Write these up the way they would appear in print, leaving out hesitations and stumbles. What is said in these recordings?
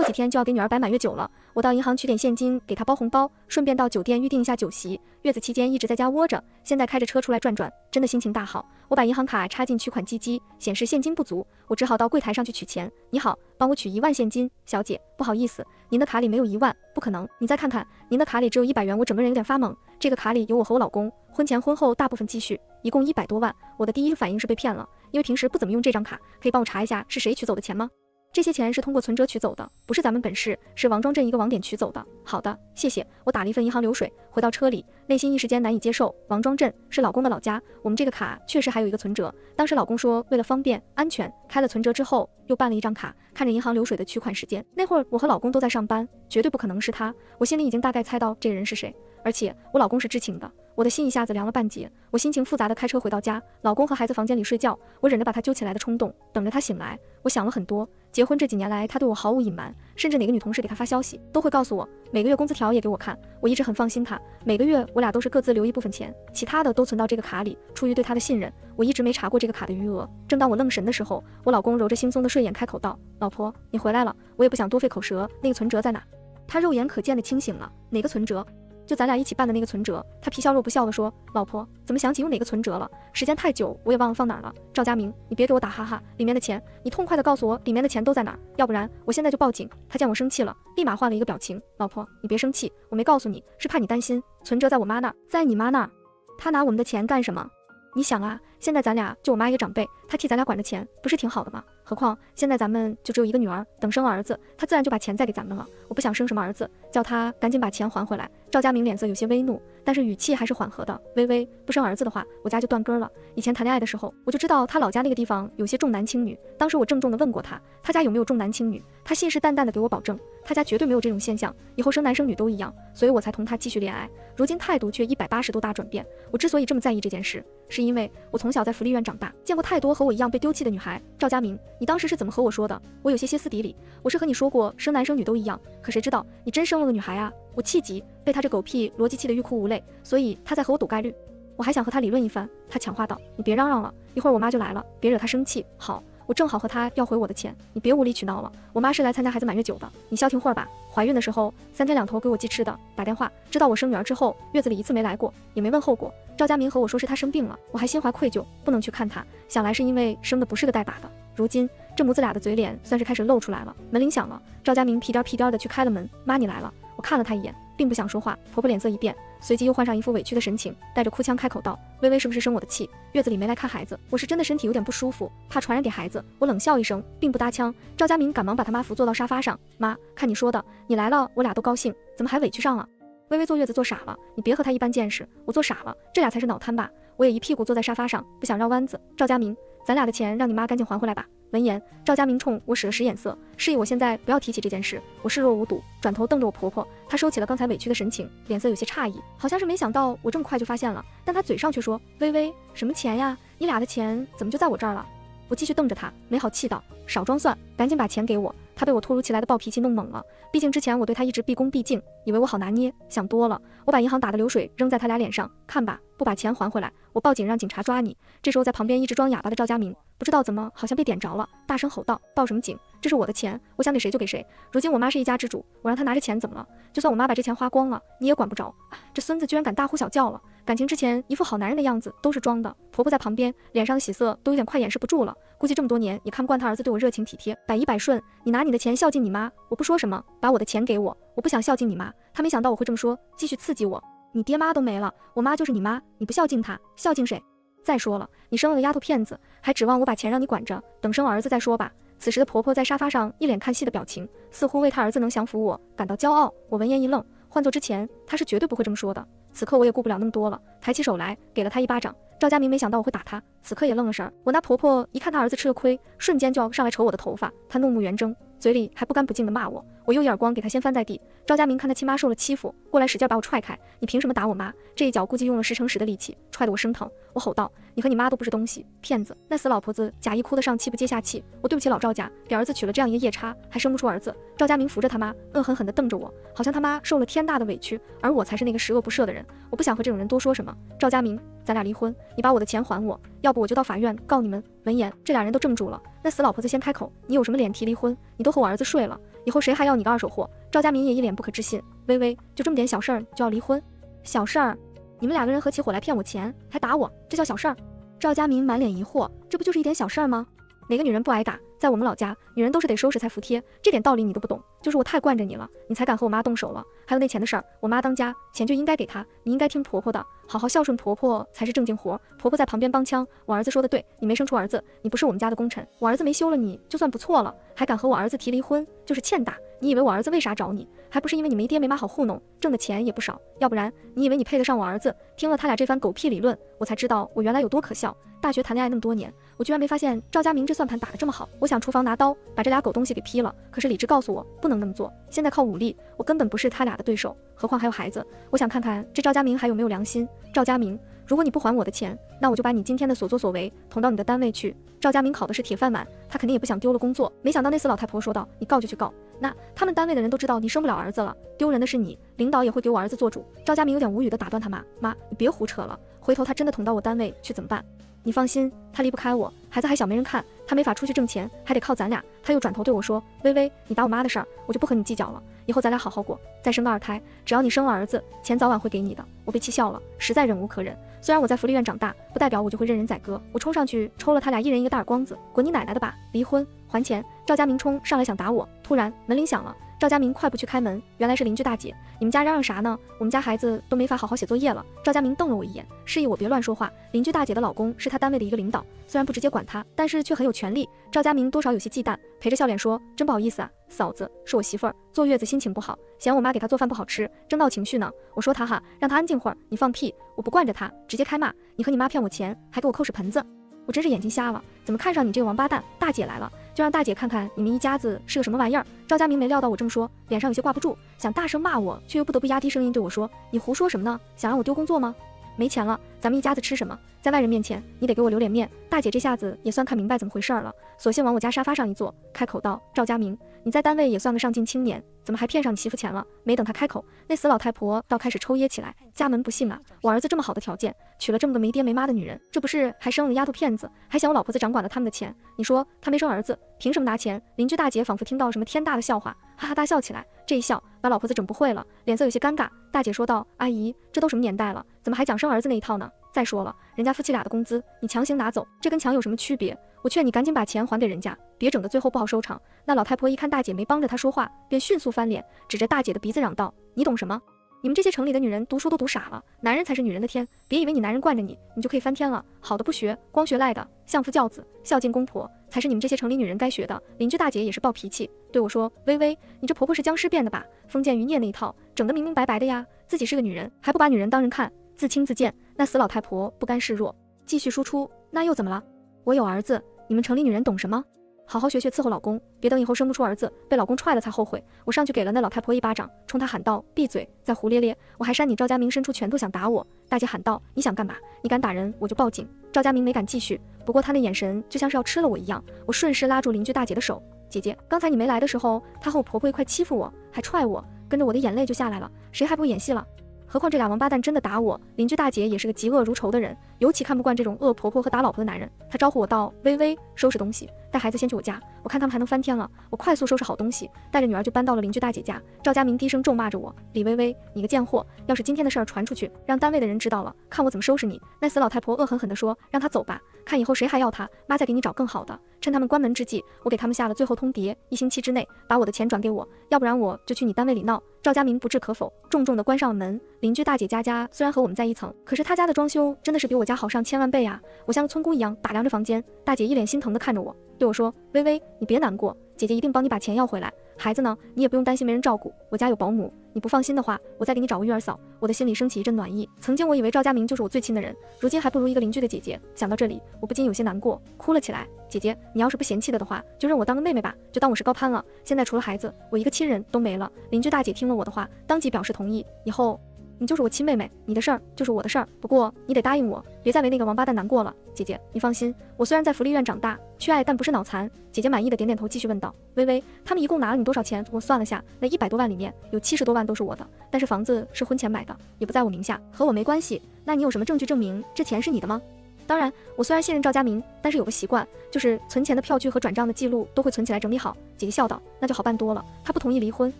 几天就要给女儿摆满月酒了，我到银行取点现金给她包红包，顺便到酒店预定一下酒席。月子期间一直在家窝着，现在开着车出来转转，真的心情大好。我把银行卡插进取款机，显示现金不足，我只好到柜台上去取钱。你好，帮我取1万现金。小姐，不好意思，您的卡里没有1万，不可能。你再看看，您的卡里只有100元，我整个人有点发懵。这个卡里有我和我老公婚前婚后大部分积蓄，一共100多万。我的第一反应是被骗了，因为平时不怎么用这张卡，可以帮我查一下是谁取走的钱吗？这些钱是通过存折取走的，不是咱们本市，是王庄镇一个网点取走的。好的，谢谢。我打了一份银行流水，回到车里，内心一时间难以接受。王庄镇是老公的老家，我们这个卡确实还有一个存折。当时老公说为了方便安全，开了存折之后又办了一张卡，看着银行流水的取款时间，那会儿我和老公都在上班，绝对不可能是他。我心里已经大概猜到这个人是谁，而且我老公是知情的。我的心一下子凉了半截，我心情复杂的开车回到家，老公和孩子房间里睡觉，我忍着把他揪起来的冲动，等着他醒来。我想了很多，结婚这几年来他对我毫无隐瞒，甚至哪个女同事给他发消息都会告诉我，每个月工资条也给我看，我一直很放心他。每个月我俩都是各自留一部分钱，其他的都存到这个卡里，出于对他的信任，我一直没查过这个卡的余额。正当我愣神的时候，我老公揉着惺忪的睡眼开口道，老婆，你回来了。我也不想多费口舌，那个存折在哪？他肉眼可见的清醒了，哪个存折？就咱俩一起办的那个存折。他皮笑肉不笑地说，老婆，怎么想起有哪个存折了？时间太久，我也忘了放哪儿了。赵佳明，你别给我打哈哈，里面的钱，你痛快地告诉我里面的钱都在哪儿，要不然我现在就报警。他见我生气了，立马换了一个表情，老婆，你别生气，我没告诉你，是怕你担心。存折在我妈那儿。在你妈那儿？她拿我们的钱干什么？你想啊，现在咱俩就我妈一个长辈，她替咱俩管着钱，不是挺好的吗？何况现在咱们就只有一个女儿，等生了儿子，她自然就把钱再给咱们了。我不想生什么儿子，叫她赶紧把钱还回来。赵佳明脸色有些微怒，但是语气还是缓和的。微微，不生儿子的话，我家就断根了。以前谈恋爱的时候，我就知道他老家那个地方有些重男轻女，当时我郑重地问过他家有没有重男轻女，他信誓旦旦地给我保证，他家绝对没有这种现象，以后生男生女都一样，所以我才同他继续恋爱。如今态度却180度大转变。我之所以这么在意这件事，是因为我从小在福利院长大，见过太多和我一样被丢弃的女孩。赵佳明，你当时是怎么和我说的？我有些歇斯底里，我是和你说过生男生女都一样，可谁知道你真生了个女孩啊！我气急，被他这狗屁逻辑气得欲哭无泪，所以他在和我赌概率。我还想和他理论一番，他抢话道，你别嚷嚷了，一会儿我妈就来了，别惹她生气。好，我正好和他要回我的钱，你别无理取闹了。我妈是来参加孩子满月酒的，你消停会儿吧。怀孕的时候3天2头给我寄吃的，打电话知道我生女儿之后，月子里一次没来过，也没问后果。赵佳明和我说是他生病了，我还心怀愧疚，不能去看他，想来是因为生的不是个带把的。如今这母子俩的嘴脸算是开始露出来了。门铃响了，赵佳明屁颠屁颠的去开了门。妈，你来了。我看了他一眼，并不想说话。婆婆脸色一变，随即又换上一副委屈的神情，带着哭腔开口道，微微是不是生我的气？月子里没来看孩子，我是真的身体有点不舒服，怕传染给孩子。我冷笑一声，并不搭腔。赵佳明赶忙把他妈扶坐到沙发上。妈，看你说的，你来了我俩都高兴，怎么还委屈上了？微微坐月子坐傻了，你别和他一般见识，我坐傻了，这俩才是脑瘫吧？我也一屁股坐在沙发上，不想绕弯子。赵佳明，咱俩的钱让你妈赶紧还回来吧。闻言，赵佳明冲我使了使眼色，示意我现在不要提起这件事。我视若无睹，转头瞪着我婆婆，她收起了刚才委屈的神情，脸色有些诧异，好像是没想到我这么快就发现了，但她嘴上却说，微微，什么钱呀？你俩的钱怎么就在我这儿了？我继续瞪着她，没好气道，少装蒜，赶紧把钱给我。她被我突如其来的暴脾气弄懵了，毕竟之前我对她一直毕恭毕敬，以为我好拿捏，想多了。我把银行打的流水扔在他俩脸上，看吧，不把钱还回来，我报警让警察抓你。这时候在旁边一直装哑巴的赵佳明不知道怎么好像被点着了，大声吼道，报什么警？这是我的钱，我想给谁就给谁。如今我妈是一家之主，我让她拿着钱怎么了？就算我妈把这钱花光了，你也管不着。这孙子居然敢大呼小叫了，感情之前一副好男人的样子都是装的。婆婆在旁边脸上的喜色都有点快掩饰不住了，估计这么多年也看不惯他儿子对我热情体贴，百依百顺。你拿你的钱孝敬你妈，我不说什么，把我的钱给我，我不想孝敬你妈。他没想到我会这么说，继续刺激我，你爹妈都没了，我妈就是你妈，你不孝敬她，孝敬谁？再说了，你生了个丫头片子，还指望我把钱让你管着，等生儿子再说吧。此时的婆婆在沙发上一脸看戏的表情，似乎为她儿子能降服我感到骄傲。我闻言一愣，换做之前她是绝对不会这么说的。此刻我也顾不了那么多了，抬起手来给了她一巴掌。赵佳明没想到我会打他，此刻也愣了神儿。我那婆婆一看她儿子吃了亏，瞬间就要上来扯我的头发，她怒目圆睁，嘴里还不干不净地骂我。我又一耳光给她先翻在地。赵佳明看他亲妈受了欺负，过来使劲把我踹开。你凭什么打我妈？这一脚估计用了10乘10的力气，踹得我生疼。我吼道，你和你妈都不是东西，骗子！那死老婆子假意哭得上气不接下气。我对不起老赵家，给儿子娶了这样一个夜叉，还生不出儿子。赵佳明扶着他妈，恶狠狠地瞪着我，好像他妈受了天大的委屈，而我才是那个十恶不赦的人。我不想和这种人多说什么。赵佳明，咱俩离婚，你把我的钱还我，要不我就到法院告你们。闻言，这俩人都怔住了。那死老婆子先开口，你有什么脸提离婚？你都和我儿子睡了，以后谁还要你个二手货？赵佳明也一脸不可置信。微微，就这么点小事儿就要离婚？小事儿？你们2个人合起伙来骗我钱，还打我，这叫小事儿？赵佳明满脸疑惑，这不就是一点小事儿吗？哪个女人不挨打？在我们老家，女人都是得收拾才服帖，这点道理你都不懂，就是我太惯着你了，你才敢和我妈动手了。还有那钱的事儿，我妈当家，钱就应该给她，你应该听婆婆的，好好孝顺婆婆才是正经活。婆婆在旁边帮腔，我儿子说的对，你没生出儿子，你不是我们家的功臣，我儿子没休了你就算不错了，还敢和我儿子提离婚，就是欠打。你以为我儿子为啥找你？还不是因为你没爹没妈好糊弄，挣的钱也不少，要不然你以为你配得上我儿子？听了他俩这番狗屁理论，我才知道我原来有多可笑。大学谈恋爱那么多年，我居然没发现赵佳明这算盘打得这么好。我想厨房拿刀把这俩狗东西给劈了，可是理智告诉我不能那么做，现在靠武力我根本不是他俩的对手，何况还有孩子。我想看看这赵佳明还有没有良心。赵佳明，如果你不还我的钱，那我就把你今天的所作所为捅到你的单位去。赵佳明考的是铁饭碗，他肯定也不想丢了工作，没想到那死老太婆说道，你告就去告，那他们单位的人都知道你生不了儿子了，丢人的是你，领导也会给我儿子做主。赵佳明有点无语地打断他妈，妈，你别胡扯了，回头他真的捅到我单位去怎么办？你放心，他离不开我，孩子还小没人看，他没法出去挣钱，还得靠咱俩。他又转头对我说，微微，你打我妈的事儿我就不和你计较了，以后咱俩好好过，再生个2胎，只要你生了儿子，钱早晚会给你的。我被气笑了，实在忍无可忍。虽然我在福利院长大，不代表我就会任人宰割。我冲上去抽了他俩一人一个大耳光子，滚你奶奶的吧，离婚还钱。赵佳明冲上来想打我，突然门铃响了，赵佳明快步去开门，原来是邻居大姐。你们家嚷嚷啥呢？我们家孩子都没法好好写作业了。赵佳明瞪了我一眼，示意我别乱说话。邻居大姐的老公是他单位的一个领导，虽然不直接管他，但是却很有权利。赵佳明多少有些忌惮，陪着笑脸说，真不好意思啊，嫂子，是我媳妇儿坐月子心情不好，嫌我妈给她做饭不好吃，正闹情绪呢。我说她哈，让她安静会儿。你放屁，我不惯着她，直接开骂，你和你妈骗我钱，还给我扣屎盆子。我真是眼睛瞎了，怎么看上你这个王八蛋？大姐来了，就让大姐看看你们一家子是个什么玩意儿。赵佳明没料到我这么说，脸上有些挂不住，想大声骂我，却又不得不压低声音对我说，你胡说什么呢？想让我丢工作吗？没钱了，咱们一家子吃什么？在外人面前你得给我留脸面。大姐这下子也算看明白怎么回事了，索性往我家沙发上一坐，开口道，赵佳明，你在单位也算个上进青年，怎么还骗上你媳妇钱了？没等他开口，那死老太婆倒开始抽噎起来。家门不幸啊，我儿子这么好的条件，娶了这么个没爹没妈的女人，这不是还生了丫头片子，还嫌我老婆子掌管了他们的钱。你说他没生儿子，凭什么拿钱？邻居大姐仿佛听到了什么天大的笑话，哈哈大笑起来。这一笑把老婆子整不会了，脸色有些尴尬。大姐说道，阿姨，这都什么年代了，怎么还讲生儿子那一套呢？再说了，人家夫妻俩的工资你强行拿走，这跟抢有什么区别？我劝你赶紧把钱还给人家，别整得最后不好收场。那老太婆一看大姐没帮着她说话，便迅速翻脸，指着大姐的鼻子嚷道，你懂什么？你们这些城里的女人读书都读傻了，男人才是女人的天，别以为你男人惯着你，你就可以翻天了。好的不学，光学赖的，相夫教子，孝敬公婆，才是你们这些城里女人该学的。邻居大姐也是暴脾气，对我说，微微，你这婆婆是僵尸变的吧？封建余孽那一套，整得明明白白的呀，自己是个女人，还不把女人当人看，自轻自贱。那死老太婆不甘示弱，继续输出，那又怎么了？我有儿子，你们城里女人懂什么？好好学学伺候老公，别等以后生不出儿子，被老公踹了才后悔。我上去给了那老太婆一巴掌，冲她喊道，闭嘴，再胡咧咧，我还扇你。赵佳明伸出拳头想打我，大姐喊道，你想干嘛？你敢打人我就报警。赵佳明没敢继续，不过他那眼神就像是要吃了我一样。我顺势拉住邻居大姐的手，姐姐，刚才你没来的时候，她和我婆婆一块欺负我，还踹我，跟着我的眼泪就下来了，谁还不演戏了？何况这俩王八蛋真的打我。邻居大姐也是个嫉恶如仇的人，尤其看不惯这种恶婆婆和打老婆的男人。她招呼我道，微微，收拾东西，带孩子先去我家，我看他们还能翻天了。我快速收拾好东西，带着女儿就搬到了邻居大姐家。赵佳明低声咒骂着我，李微微，你个贱货，要是今天的事儿传出去，让单位的人知道了，看我怎么收拾你。那死老太婆恶狠狠地说，让她走吧，看以后谁还要她，妈再给你找更好的。趁他们关门之际，我给他们下了最后通牒，1星期之内把我的钱转给我，要不然我就去你单位里闹。赵佳明不置可否，重重地关上了门。邻居大姐家虽然和我们在一层，可是她家的装修真的是比我家好上千万倍啊！我像个村姑一样打量着房间，大姐一脸心疼地看着我，对我说，微微，你别难过，姐姐一定帮你把钱要回来。孩子呢，你也不用担心没人照顾，我家有保姆，你不放心的话，我再给你找个育儿嫂。我的心里升起一阵暖意。曾经我以为赵佳明就是我最亲的人，如今还不如一个邻居的姐姐。想到这里，我不禁有些难过，哭了起来。姐姐，你要是不嫌弃的话，就认我当个妹妹吧，就当我是高攀了。现在除了孩子，我一个亲人都没了。邻居大姐听了我的话，当即表示同意，以后你就是我亲妹妹，你的事儿就是我的事儿，不过你得答应我，别再为那个王八蛋难过了。姐姐，你放心，我虽然在福利院长大，缺爱但不是脑残。姐姐满意的点点头，继续问道，微微，他们一共拿了你多少钱？我算了下，那100多万里面有70多万都是我的，但是房子是婚前买的，也不在我名下，和我没关系。那你有什么证据证明这钱是你的吗？当然，我虽然信任赵佳明，但是有个习惯，就是存钱的票据和转账的记录都会存起来整理好。姐姐笑道：“那就好办多了。他不同意离婚，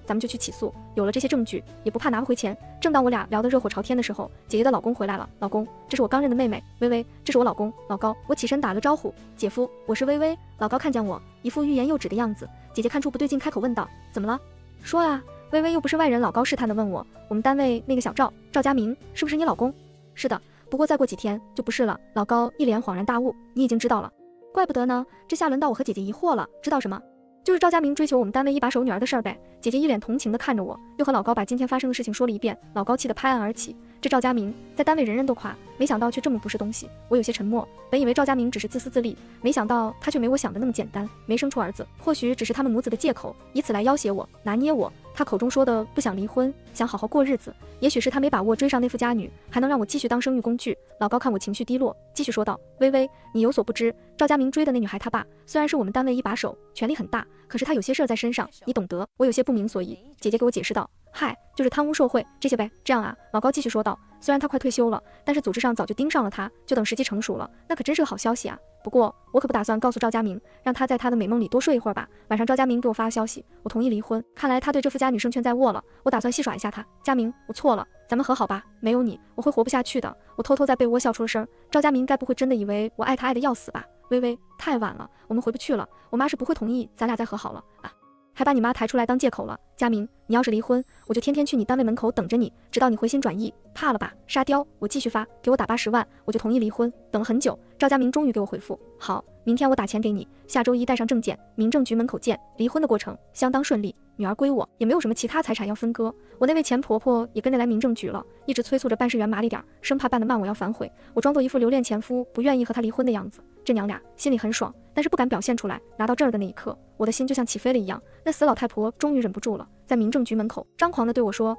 咱们就去起诉。有了这些证据，也不怕拿不回钱。”正当我俩聊得热火朝天的时候，姐姐的老公回来了。老公，这是我刚认的妹妹微微，这是我老公老高。我起身打了招呼：“姐夫，我是微微。”老高看见我，一副欲言又止的样子。姐姐看出不对劲，开口问道：“怎么了？说啊。”微微又不是外人，老高试探地问我：“我们单位那个小赵佳明，是不是你老公？”“是的。”不过再过几天就不是了。老高一脸恍然大悟，你已经知道了？怪不得呢，这下轮到我和姐姐疑惑了。知道什么？就是赵佳明追求我们单位一把手女儿的事儿呗。姐姐一脸同情地看着我，又和老高把今天发生的事情说了一遍。老高气得拍案而起，这赵佳明在单位人人都夸，没想到却这么不是东西。我有些沉默，本以为赵佳明只是自私自利，没想到他却没我想的那么简单，没生出儿子，或许只是他们母子的借口，以此来要挟我，拿捏我。他口中说的不想离婚，想好好过日子，也许是他没把握追上那富家女，还能让我继续当生育工具。老高看我情绪低落，继续说道：“微微，你有所不知，赵佳明追的那女孩他爸虽然是我们单位一把手，权力很大，可是他有些事儿在身上，你懂得。”我有些不明所以，姐姐给我解释道：“嗨，就是贪污受贿这些呗。”这样啊，老高继续说道：“虽然他快退休了，但是组织上早就盯上了他，就等时机成熟了，那可真是个好消息啊。不过我可不打算告诉赵佳明，让他在他的美梦里多睡一会儿吧。”晚上赵佳明给我发了消息，我同意离婚，看来他对这富家女胜券在握了。我打算戏耍一下他。佳明，我错了，咱们和好吧，没有你我会活不下去的。我偷偷在被窝笑出了声。赵佳明该不会真的以为我爱他爱得要死吧？微微，太晚了，我们回不去了，我妈是不会同意咱俩再和好了啊。还把你妈抬出来当借口了。佳明，你要是离婚，我就天天去你单位门口等着你，直到你回心转意。怕了吧，沙雕？我继续发，给我打80万，我就同意离婚。等了很久，赵佳明终于给我回复：好，明天我打钱给你，下周一带上证件，民政局门口见。离婚的过程相当顺利，女儿归我，也没有什么其他财产要分割。我那位前婆婆也跟着来民政局了，一直催促着办事员麻利点，生怕办得慢我要反悔。我装作一副留恋前夫不愿意和他离婚的样子，这娘俩心里很爽，但是不敢表现出来。拿到这儿的那一刻，我的心就像起飞了一样。那死老太婆终于忍不住了，在民政局门口张狂地对我说：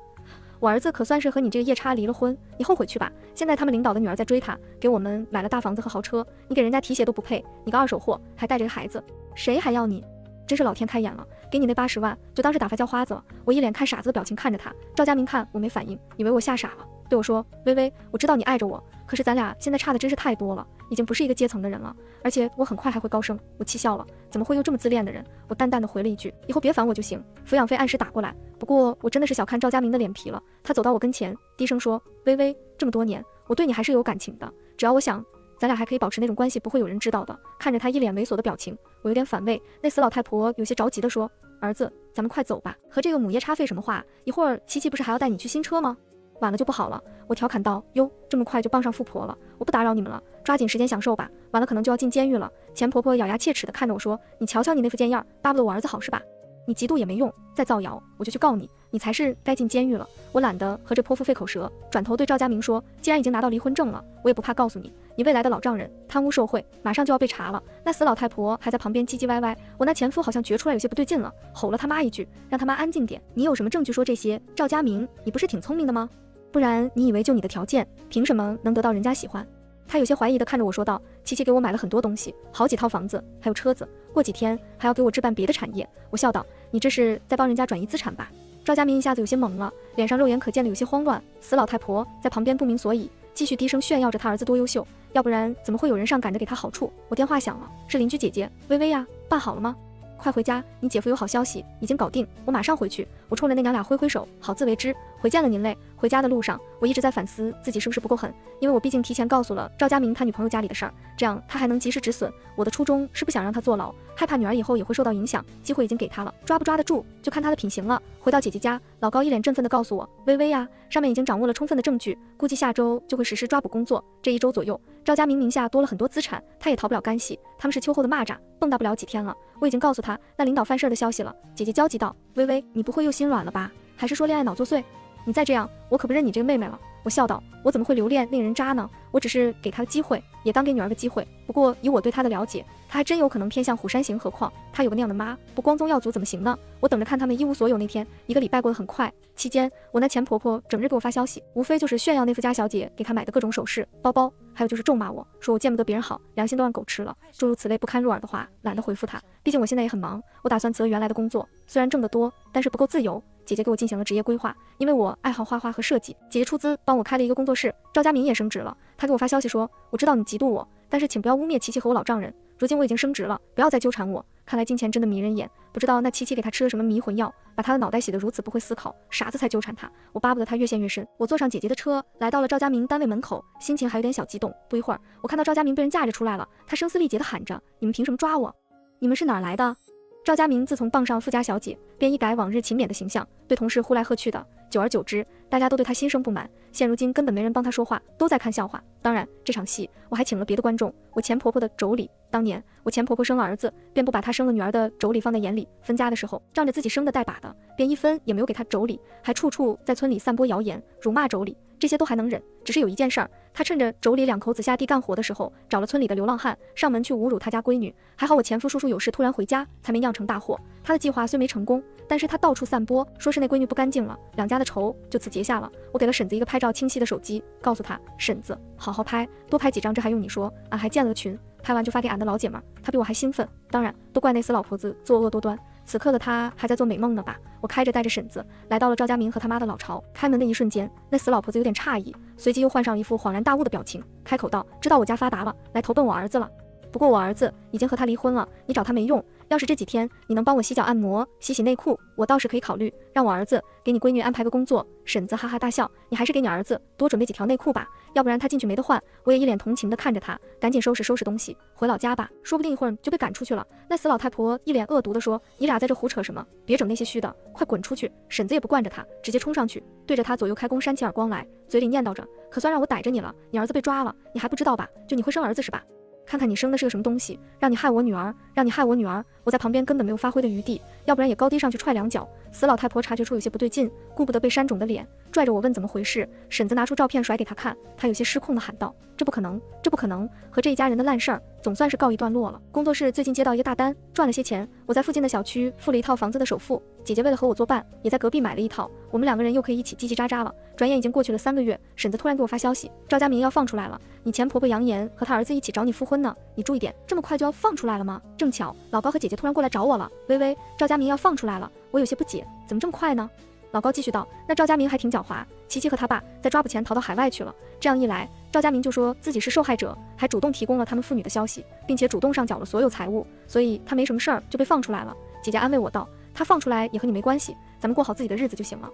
我儿子可算是和你这个夜叉离了婚，你后悔去吧。现在他们领导的女儿在追他，给我们买了大房子和豪车，你给人家提鞋都不配，你个二手货，还带着个孩子，谁还要你？真是老天开眼了，给你那80万就当是打发叫花子了。我一脸看傻子的表情看着他。赵佳明看我没反应，以为我吓傻了，对我说：微微，我知道你爱着我，可是咱俩现在差的真是太多了，已经不是一个阶层的人了，而且我很快还会高升。我气笑了，怎么会有这么自恋的人？我淡淡的回了一句：以后别烦我就行。抚养费按时打过来。不过我真的是小看赵佳明的脸皮了。他走到我跟前，低声说：微微，这么多年我对你还是有感情的，只要我想，咱俩还可以保持那种关系，不会有人知道的。看着他一脸猥琐的表情，我有点反胃。那死老太婆有些着急地说：儿子，咱们快走吧，和这个母夜叉废什么话？一会儿琪琪不是还要带你去新车吗？晚了就不好了。我调侃道：哟，这么快就傍上富婆了，我不打扰你们了，抓紧时间享受吧，晚了可能就要进监狱了。前婆婆咬牙切齿地看着我说：你瞧瞧你那副贱样，巴不得我儿子好是吧？你嫉妒也没用，再造谣我就去告你，你才是该进监狱了。我懒得和这泼妇费口舌，转头对赵佳明说：既然已经拿到离婚证了，我也不怕告诉你，你未来的老丈人贪污受贿，马上就要被查了。那死老太婆还在旁边唧唧歪歪，我那前夫好像觉出来有些不对劲了，吼了他妈一句，让他妈安静点。你有什么证据说这些？赵佳明，你不是挺聪明的吗？不然你以为就你的条件，凭什么能得到人家喜欢？他有些怀疑地看着我说道：琪琪给我买了很多东西，好几套房子，还有车子，过几天还要给我置办别的产业。我笑道：你这是在帮人家转移资产吧？赵佳明一下子有些懵了，脸上肉眼可见的有些慌乱。死老太婆在旁边不明所以，继续低声炫耀着他儿子多优秀，要不然怎么会有人上赶着给他好处？我电话响了，是邻居姐姐，微微呀，办好了吗？快回家，你姐夫有好消息，已经搞定，我马上回去。我冲着那娘俩挥挥手，好自为之，回见了您嘞。回家的路上，我一直在反思自己是不是不够狠，因为我毕竟提前告诉了赵佳明他女朋友家里的事儿，这样他还能及时止损。我的初衷是不想让他坐牢，害怕女儿以后也会受到影响，机会已经给他了，抓不抓得住就看他的品行了。回到姐姐家，老高一脸振奋地告诉我：微微呀，上面已经掌握了充分的证据，估计下周就会实施抓捕工作，这1周左右，赵佳明名下多了很多资产，他也逃不了干系，他们是秋后的蚂蚱，蹦跶不了几天了。我已经告诉他那领导犯事的消息了。姐姐焦急道：微微，你不会又心软了吧？还是说恋爱脑作祟？你再这样，我可不认你这个妹妹了。我笑道：我怎么会留恋令人渣呢？我只是给她的机会，也当给女儿的机会。不过以我对她的了解，她还真有可能偏向虎山行，何况她有个那样的妈，不光宗耀祖怎么行呢？我等着看他们一无所有那天。1个礼拜过得很快，期间我那前婆婆整日给我发消息，无非就是炫耀那富家小姐给她买的各种首饰、包包，还有就是咒骂我，说我见不得别人好，良心都让狗吃了，诸如此类不堪入耳的话，懒得回复她。毕竟我现在也很忙，我打算辞了原来的工作，虽然挣得多，但是不够自由。姐姐给我进行了职业规划，因为我爱好画画和设计，姐姐出资帮我开了一个工作室。赵佳明也升职了，他给我发消息说，我知道你嫉妒我，但是请不要污蔑琪琪和我老丈人，如今我已经升职了，不要再纠缠我。看来金钱真的迷人眼，不知道那琪琪给他吃了什么迷魂药，把他的脑袋洗得如此不会思考，傻子才纠缠他。我巴不得他越陷越深。我坐上姐姐的车，来到了赵佳明单位门口，心情还有点小激动。不一会儿，我看到赵佳明被人架着出来了，他声嘶力竭地喊着：“你们凭什么抓我？你们是哪儿来的？”赵佳明自从傍上富家小姐，便一改往日勤勉的形象，对同事呼来喝去的。久而久之，大家都对他心生不满。现如今根本没人帮他说话，都在看笑话。当然，这场戏我还请了别的观众，我前婆婆的妯娌。当年我前婆婆生了儿子，便不把她生了女儿的妯娌放在眼里，分家的时候仗着自己生的带把的，便一分也没有给她妯娌，还处处在村里散播谣言，辱骂妯娌。这些都还能忍，只是有一件事儿，他趁着妯娌两口子下地干活的时候，找了村里的流浪汉上门去侮辱他家闺女。还好我前夫叔叔有事突然回家，才没酿成大祸。他的计划虽没成功，但是他到处散播，说是那闺女不干净了，两家的仇就此结下了。我给了婶子一个拍照清晰的手机，告诉她，婶子好好拍，多拍几张，这还用你说？俺还建了个群，拍完就发给俺的老姐们儿。她比我还兴奋，当然都怪那死老婆子作恶多端。此刻的她还在做美梦呢吧？我开着带着婶子来到了赵佳明和他妈的老巢。开门的一瞬间，那死老婆子有点诧异，随即又换上一副恍然大悟的表情，开口道：“知道我家发达了，来投奔我儿子了。不过我儿子已经和他离婚了，你找他没用。要是这几天你能帮我洗脚按摩、洗洗内裤，我倒是可以考虑让我儿子给你闺女安排个工作。”婶子哈哈大笑：“你还是给你儿子多准备几条内裤吧，要不然他进去没得换。”我也一脸同情地看着他，赶紧收拾东西回老家吧，说不定一会儿就被赶出去了。那死老太婆一脸恶毒地说：“你俩在这胡扯什么？别整那些虚的，快滚出去！”婶子也不惯着他，直接冲上去，对着他左右开弓扇起耳光来，嘴里念叨着：“可算让我逮着你了，你儿子被抓了，你还不知道吧？就你会生儿子是吧？看看你生的是个什么东西，让你害我女儿，让你害我女儿！”我在旁边根本没有发挥的余地，要不然也高低上去踹两脚。死老太婆察觉出有些不对劲，顾不得被扇肿的脸，拽着我问怎么回事。婶子拿出照片甩给他看，他有些失控地喊道：“这不可能，这不可能！和这一家人的烂事儿总算是告一段落了。工作室最近接到一个大单，赚了些钱，我在附近的小区付了一套房子的首付。姐姐为了和我作伴，也在隔壁买了一套，我们两个人又可以一起叽叽喳喳了。转眼已经过去了3个月，婶子突然给我发消息，赵佳明要放出来了，你前婆婆扬言和他儿子一起找你复婚呢，你注意点，这么快就要放出来了吗？正巧老高和姐姐突然过来找我了。微微，赵佳明要放出来了。我有些不解，怎么这么快呢？老高继续道，那赵佳明还挺狡猾，琪琪和他爸在抓捕前逃到海外去了，这样一来，赵佳明就说自己是受害者，还主动提供了他们父女的消息，并且主动上缴了所有财物，所以他没什么事儿就被放出来了。姐姐安慰我道，他放出来也和你没关系，咱们过好自己的日子就行了，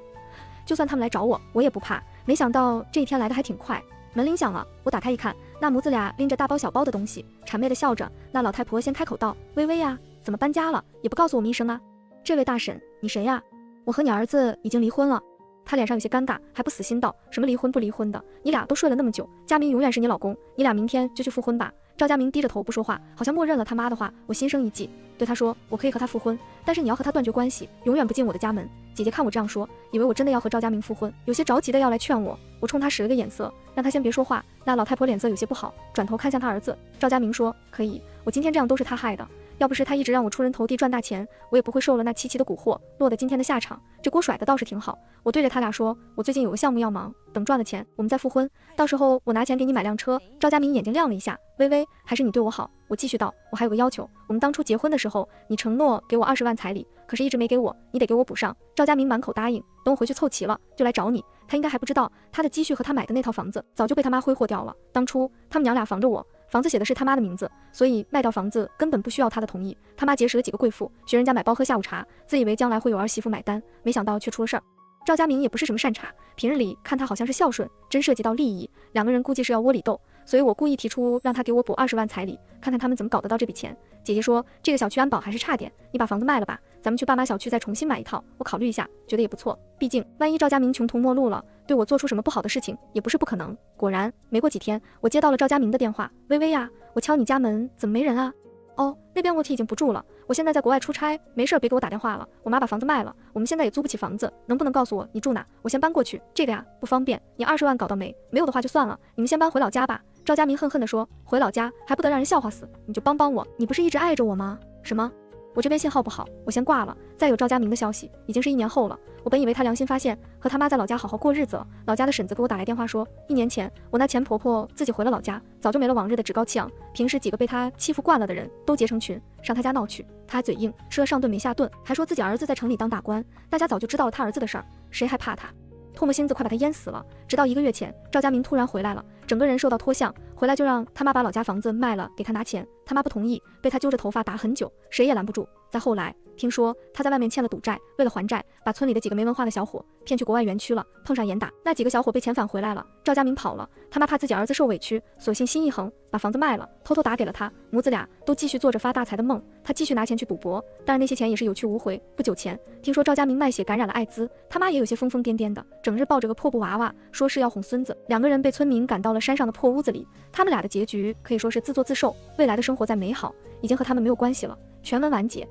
就算他们来找我，我也不怕。没想到这一天来的还挺快。门铃响了，我打开一看，那母子俩拎着大包小包的东西，谄媚的笑着。那老太婆先开口道，微微呀，怎么搬家了，也不告诉我们一声啊？这位大婶，你谁呀？我和你儿子已经离婚了。他脸上有些尴尬，还不死心道，什么离婚不离婚的，你俩都睡了那么久，佳明永远是你老公，你俩明天就去复婚吧。赵佳明低着头不说话，好像默认了他妈的话。我心生一计，对他说，我可以和他复婚，但是你要和他断绝关系，永远不进我的家门。姐姐看我这样说，以为我真的要和赵佳明复婚，有些着急的要来劝我。我冲他使了个眼色，让他先别说话。那老太婆脸色有些不好，转头看向他儿子。赵佳明说，可以，我今天这样都是他害的，要不是他一直让我出人头地赚大钱，我也不会受了那七七的蛊惑，落得今天的下场。这锅甩的倒是挺好。我对着他俩说，我最近有个项目要忙，等赚了钱我们再复婚，到时候我拿钱给你买辆车。赵佳明眼睛亮了一下，微微，还是你对我好。我继续道，我还有个要求，我们当初结婚的时候，你承诺给我20万彩礼，可是一直没给我，你得给我补上。赵佳明满口答应，等我回去凑齐了就来找你。他应该还不知道，他的积蓄和他买的那套房子早就被他妈挥霍掉了。当初他们娘俩防着我，房子写的是他妈的名字，所以卖掉房子根本不需要他的同意。他妈结识了几个贵妇，学人家买包喝下午茶，自以为将来会有儿媳妇买单，没想到却出了事儿。赵佳明也不是什么善茬，平日里看他好像是孝顺，真涉及到利益，两个人估计是要窝里斗，所以我故意提出让他给我补20万彩礼，看看他们怎么搞得到这笔钱。姐姐说，这个小区安保还是差点，你把房子卖了吧，咱们去爸妈小区再重新买一套。我考虑一下，觉得也不错，毕竟万一赵佳明穷途末路了，对我做出什么不好的事情也不是不可能。果然没过几天，我接到了赵佳明的电话，微微呀，我敲你家门怎么没人啊？哦，那边卧梯已经不住了，我现在在国外出差，没事别给我打电话了。我妈把房子卖了，我们现在也租不起房子，能不能告诉我你住哪？我先搬过去。这个呀不方便，你20万搞到没？没有的话就算了，你们先搬回老家吧。赵佳明恨恨地说，回老家还不得让人笑话死？你就帮帮我，你不是一直爱着我吗？什么？我这边信号不好，我先挂了。再有赵佳明的消息，已经是1年后了。我本以为他良心发现，和他妈在老家好好过日子了。老家的婶子给我打来电话说，1年前我那前婆婆自己回了老家，早就没了往日的趾高气扬。平时几个被他欺负惯了的人都结成群上他家闹去，他还嘴硬，吃了上顿没下顿，还说自己儿子在城里当大官，大家早就知道了他儿子的事儿，谁还怕他？唾沫星子快把他淹死了。直到1个月前，赵佳明突然回来了，整个人受到脱相，回来就让他妈把老家房子卖了给他拿钱，他妈不同意，被他揪着头发打很久，谁也拦不住。再后来听说他在外面欠了赌债，为了还债，把村里的几个没文化的小伙骗去国外园区了，碰上严打，那几个小伙被遣返回来了，赵佳明跑了，他妈怕自己儿子受委屈，索性心一横，把房子卖了，偷偷打给了他，母子俩都继续做着发大财的梦，他继续拿钱去赌博，但是那些钱也是有去无回。不久前听说赵佳明卖血感染了艾滋，他妈也有些疯疯癫癫的，整日抱着个破布娃娃，说是要哄孙子，两个人被村民赶到了山上的破屋子里，他们俩的结局可以说是自作自受，未来的生活再美好已经和他们没有关系了。全文完结。